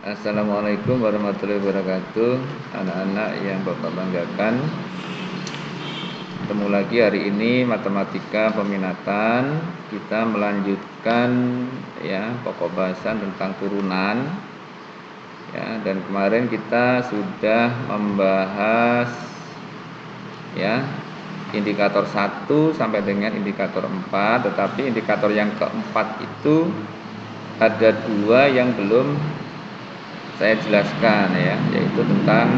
Assalamualaikum warahmatullahi wabarakatuh. Anak-anak yang Bapak banggakan, ketemu lagi hari ini matematika peminatan. Kita melanjutkan ya pokok bahasan tentang turunan. Ya, dan kemarin kita sudah membahas ya indikator 1 sampai dengan indikator 4, tetapi indikator yang keempat itu ada dua yang belum saya jelaskan ya, yaitu tentang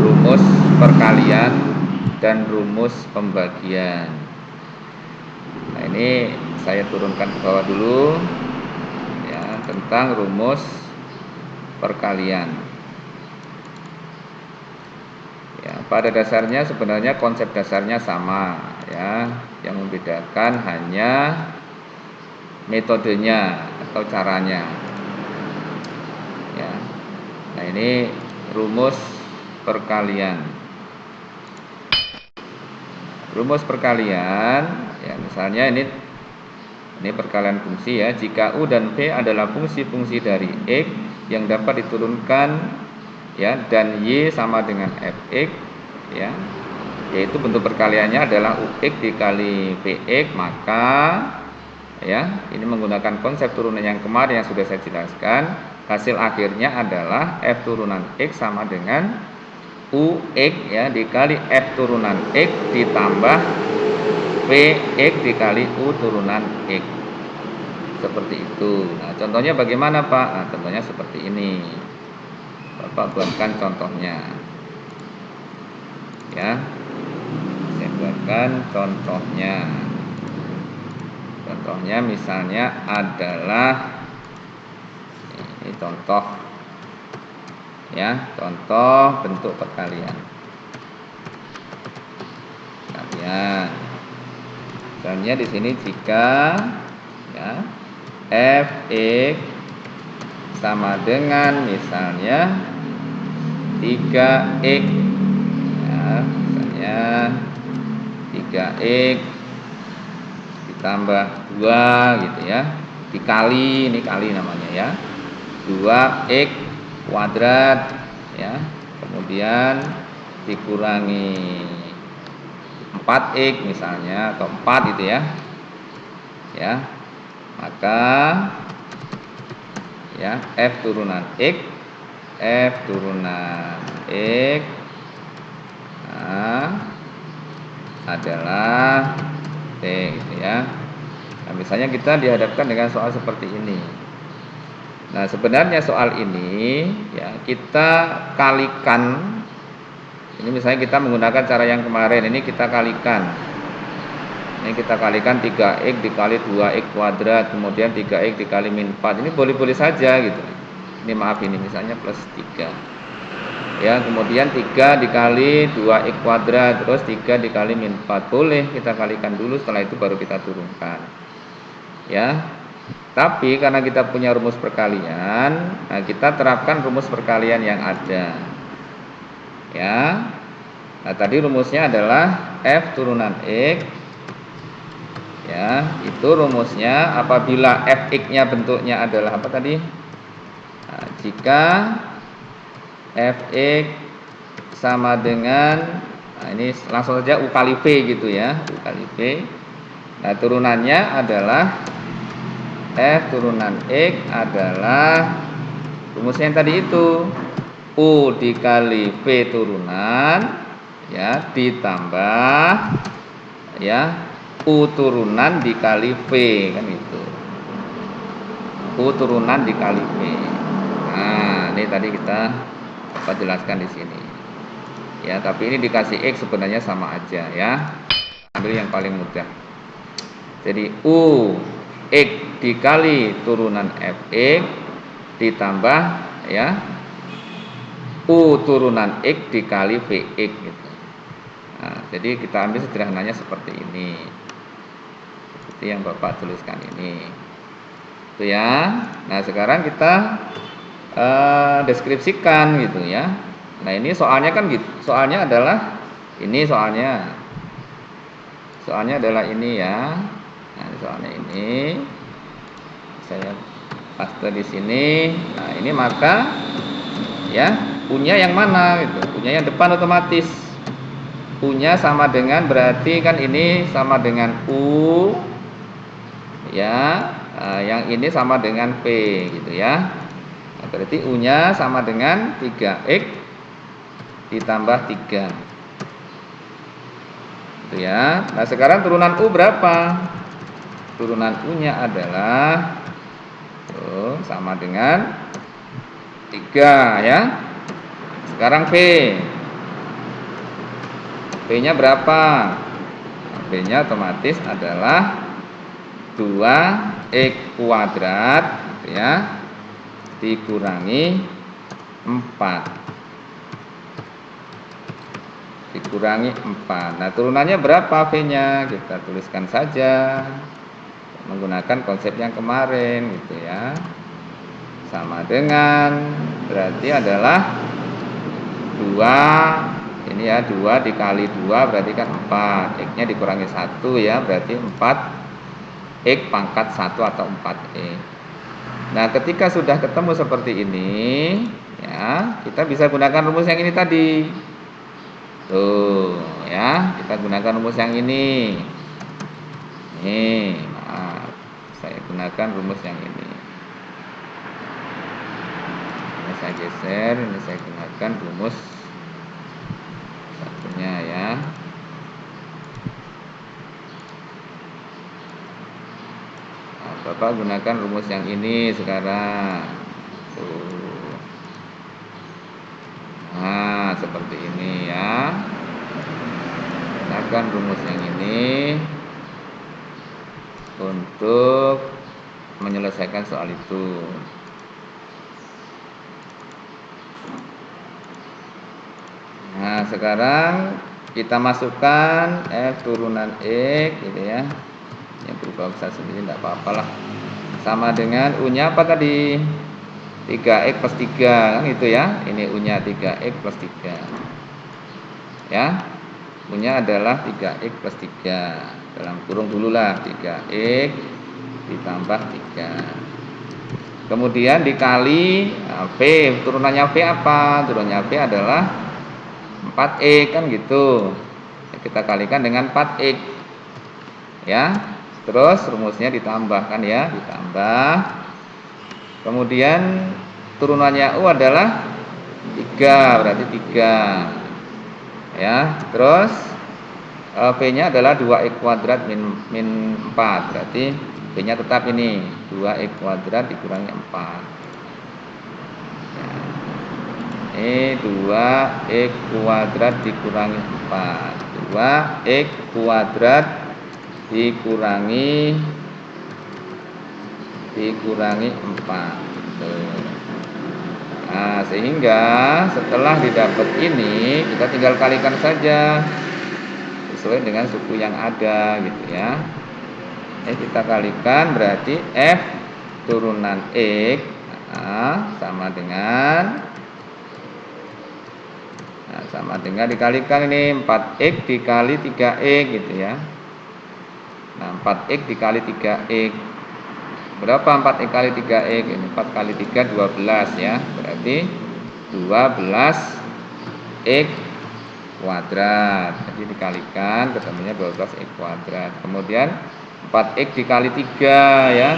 rumus perkalian dan rumus pembagian. Nah, ini saya turunkan ke bawah dulu ya, tentang rumus perkalian. Ya, pada dasarnya sebenarnya konsep dasarnya sama ya, yang membedakan hanya metodenya atau caranya. Ya. Nah, ini rumus perkalian. Rumus perkalian ya, misalnya ini perkalian fungsi ya. Jika U dan V adalah fungsi-fungsi dari X yang dapat diturunkan ya, dan Y sama dengan Fx ya, yaitu bentuk perkaliannya adalah Ux dikali Vx, maka ya, ini menggunakan konsep turunan yang kemarin yang sudah saya jelaskan. Hasil akhirnya adalah F turunan X sama dengan Ux ya dikali F turunan X ditambah Vx dikali U turunan X. Seperti itu. Nah, contohnya bagaimana, Pak? Nah, contohnya seperti ini. Bapak buatkan contohnya. Ya. Saya buatkan contohnya. Contohnya misalnya adalah ini contoh ya, contoh bentuk perkalian. Misalnya di sini jika ya Fx sama dengan misalnya 3x ya, misalnya 3x ditambah 2 gitu ya, dikali, ini kali namanya ya, 2x kuadrat ya, kemudian dikurangi 4x misalnya, atau 4 gitu ya. Ya. Maka ya F turunan X adalah T gitu ya. Nah, misalnya kita dihadapkan dengan soal seperti ini. Nah, sebenarnya soal ini ya kita kalikan. Ini misalnya kita menggunakan cara yang kemarin, ini kita kalikan. Ini kita kalikan 3x dikali 2x kuadrat, kemudian 3x dikali min 4. Ini boleh-boleh saja gitu. Ini maaf, ini misalnya plus 3. Ya, kemudian 3 dikali 2x kuadrat, terus 3 dikali min 4. Boleh kita kalikan dulu, setelah itu baru kita turunkan. Ya. Tapi karena kita punya rumus perkalian, nah kita terapkan rumus perkalian yang ada. Ya. Nah, tadi rumusnya adalah F turunan X. Ya, itu rumusnya apabila Fx-nya bentuknya adalah apa tadi? Nah, jika Fx sama dengan, nah ini langsung saja U kali V gitu ya, U kali V. Nah, turunannya adalah F turunan X adalah rumusnya yang tadi itu, U dikali V turunan ya ditambah ya U turunan dikali V, kan itu. U turunan dikali V. Nah, ini tadi kita jelaskan di sini. Ya, tapi ini dikasih X sebenarnya sama aja ya. Ambil yang paling mudah. Jadi U X dikali turunan Fx ditambah ya U turunan X dikali Vx gitu. Nah, jadi kita ambil sederhananya seperti ini. Seperti yang Bapak tuliskan ini. Itu ya. Nah, sekarang kita deskripsikan gitu ya. Nah, ini soalnya kan gitu. Soalnya adalah ini soalnya. Soalnya adalah ini ya. Nah, soalnya ini saya paste di sini. Nah, ini maka ya punya yang mana gitu. Punya yang depan otomatis. U-nya sama dengan, berarti kan ini sama dengan U ya, yang ini sama dengan P gitu ya. Nah, berarti U-nya sama dengan 3X ditambah 3 gitu ya. Nah, sekarang turunan U berapa? Turunan U-nya adalah sama dengan 3 ya. Sekarang P. P-nya berapa? P-nya otomatis adalah 2X kuadrat gitu ya, dikurangi 4. Dikurangi 4. Nah, turunannya berapa V-nya? Kita tuliskan saja menggunakan konsep yang kemarin gitu ya. Sama dengan, berarti adalah 2, ini ya, 2 dikali 2 berarti kan 4. X-nya dikurangi 1 ya, berarti 4X pangkat 1 atau 4X. Nah, ketika sudah ketemu seperti ini ya, kita bisa gunakan rumus yang ini tadi. Tuh ya, kita gunakan rumus yang ini. Nih, maaf, saya gunakan rumus yang ini. Ini saya geser, ini saya gunakan rumus satunya ya. Nah, Bapak gunakan rumus yang ini sekarang. Tuh. Nah, seperti ini ya. Gunakan rumus yang ini untuk menyelesaikan soal itu. Nah, sekarang kita masukkan F turunan X gitu ya. Yang berubah besar sendiri tidak apa-apalah. Sama dengan U-nya apa tadi? 3X plus 3 kan itu ya. Ini U-nya 3X plus 3. Ya. U-nya adalah 3X plus 3. Dalam kurung dulu lah, 3X ditambah 3. Kemudian dikali V, turunannya V apa? Turunannya V adalah 4X kan gitu. Kita kalikan dengan 4X. Ya. Terus rumusnya ditambahkan ya, ditambah. Kemudian turunannya U adalah 3, berarti 3. Ya, terus V-nya adalah 2X kuadrat min 4, berarti V-nya tetap ini 2X kuadrat dikurangi 4. Ya. Ini 2X kuadrat dikurangi 4. 2X kuadrat dikurangi 4. Nah, sehingga setelah didapat ini kita tinggal kalikan saja sesuai dengan suku yang ada gitu ya. Ini kita kalikan berarti F turunan X sama dengan dikalikan ini 4X dikali 3X gitu ya. Nah, 4X dikali 3X. Berapa 4X kali 3X? Ini 4 kali 3 12 ya. Berarti 12X kuadrat. Jadi dikalikan ketemunya 12X kuadrat. Kemudian 4X dikali 3 ya.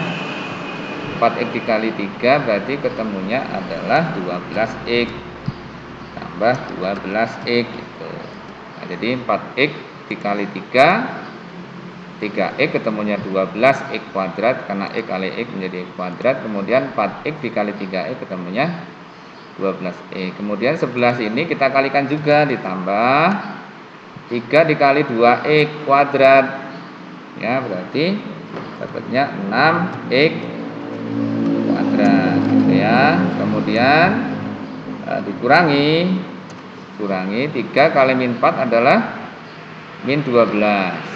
4X dikali 3 berarti ketemunya adalah 12X tambah 12X gitu. Nah, jadi 4X dikali 3X ketemunya 12X kuadrat, karena X kali X menjadi X kuadrat. Kemudian 4X dikali 3X ketemunya 12X. Kemudian 11 ini kita kalikan juga, ditambah 3 dikali 2X kuadrat ya, berarti dapatnya 6X kuadrat gitu ya. Kemudian dikurangi 3 kali min 4 adalah min 12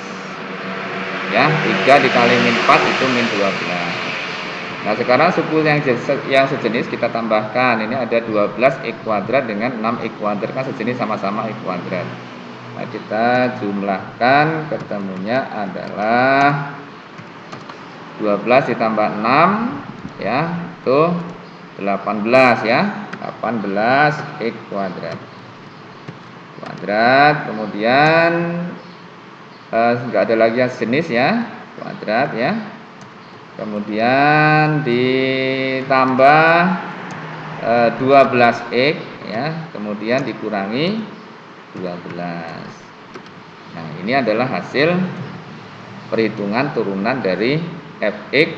ya. 3 dikali min 4 itu min 12. Nah, sekarang suku yang sejenis kita tambahkan. Ini ada 12X kuadrat dengan 6X kuadrat, kan sejenis sama-sama X kuadrat. Nah, kita jumlahkan, ketemunya adalah 12 ditambah 6 ya, yaitu 18 ya, 18 X kuadrat. Kemudian enggak ada lagi yang jenis ya, kuadrat ya. Kemudian ditambah 12x ya, kemudian dikurangi 12. Nah, ini adalah hasil perhitungan turunan dari fx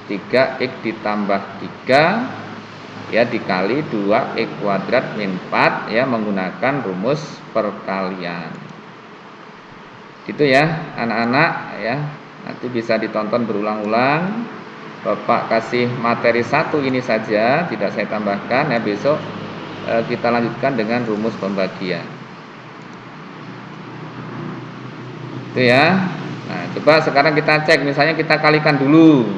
3x ditambah 3 ya dikali 2x kuadrat min 4 ya menggunakan rumus perkalian. Gitu ya anak-anak ya. Nanti bisa ditonton berulang-ulang. Bapak kasih materi 1 ini saja, tidak saya tambahkan ya. Besok kita lanjutkan dengan rumus pembagian. Itu ya. Nah, coba sekarang kita cek, misalnya kita kalikan dulu.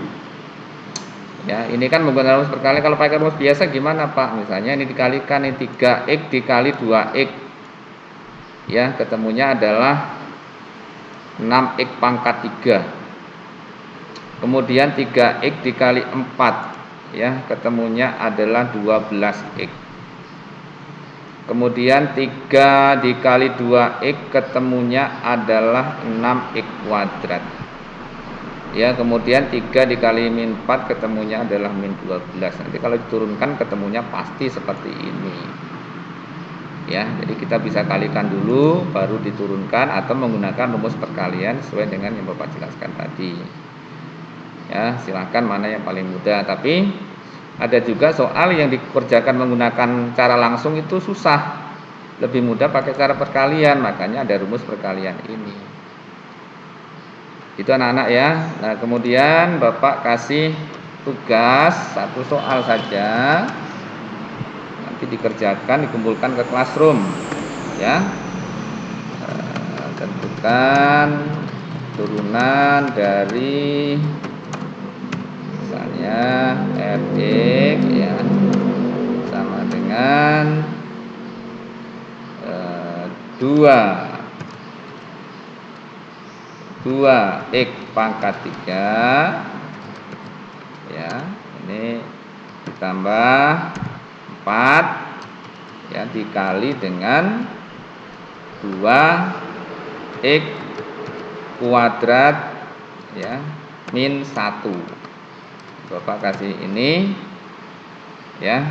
Ya, ini kan menggunakan rumus perkalian. Kalau pakai rumus biasa gimana, Pak? Misalnya ini dikalikan, ini 3x dikali 2x. Ya, ketemunya adalah 6x pangkat 3. Kemudian 3x dikali 4 ya, ketemunya adalah 12x. Kemudian 3 dikali 2x ketemunya adalah 6x kuadrat. Ya, kemudian 3 dikali min 4 ketemunya adalah min 12. Nanti kalau diturunkan ketemunya pasti seperti ini. Ya, jadi kita bisa kalikan dulu baru diturunkan atau menggunakan rumus perkalian sesuai dengan yang Bapak jelaskan tadi. Ya, silahkan mana yang paling mudah. Tapi ada juga soal yang dikerjakan menggunakan cara langsung itu susah. Lebih mudah pakai cara perkalian, makanya ada rumus perkalian ini. Itu anak-anak ya. Nah, kemudian Bapak kasih tugas 1 soal saja. Nanti dikerjakan, dikumpulkan ke classroom ya. Tentukan turunan dari misalnya fx ya sama dengan 2x pangkat 3 ya, ini ditambah 4 ya dikali dengan 2x kuadrat ya min 1. Bapak kasih ini ya,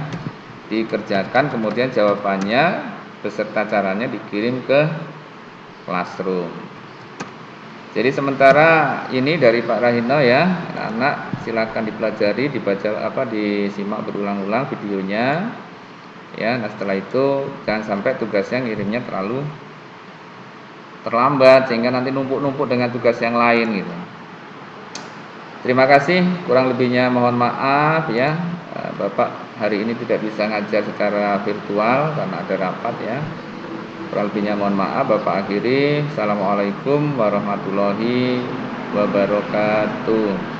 dikerjakan kemudian jawabannya beserta caranya dikirim ke classroom. Jadi sementara ini dari Pak Rahino ya, anak silakan dipelajari, dibaca disimak berulang-ulang videonya. Ya, nah setelah itu jangan sampai tugasnya ngirimnya terlalu terlambat sehingga nanti numpuk-numpuk dengan tugas yang lain gitu. Terima kasih, kurang lebihnya mohon maaf ya. Bapak hari ini tidak bisa ngajar secara virtual karena ada rapat ya. Kurang lebihnya mohon maaf, Bapak akhiri. Assalamualaikum warahmatullahi wabarakatuh.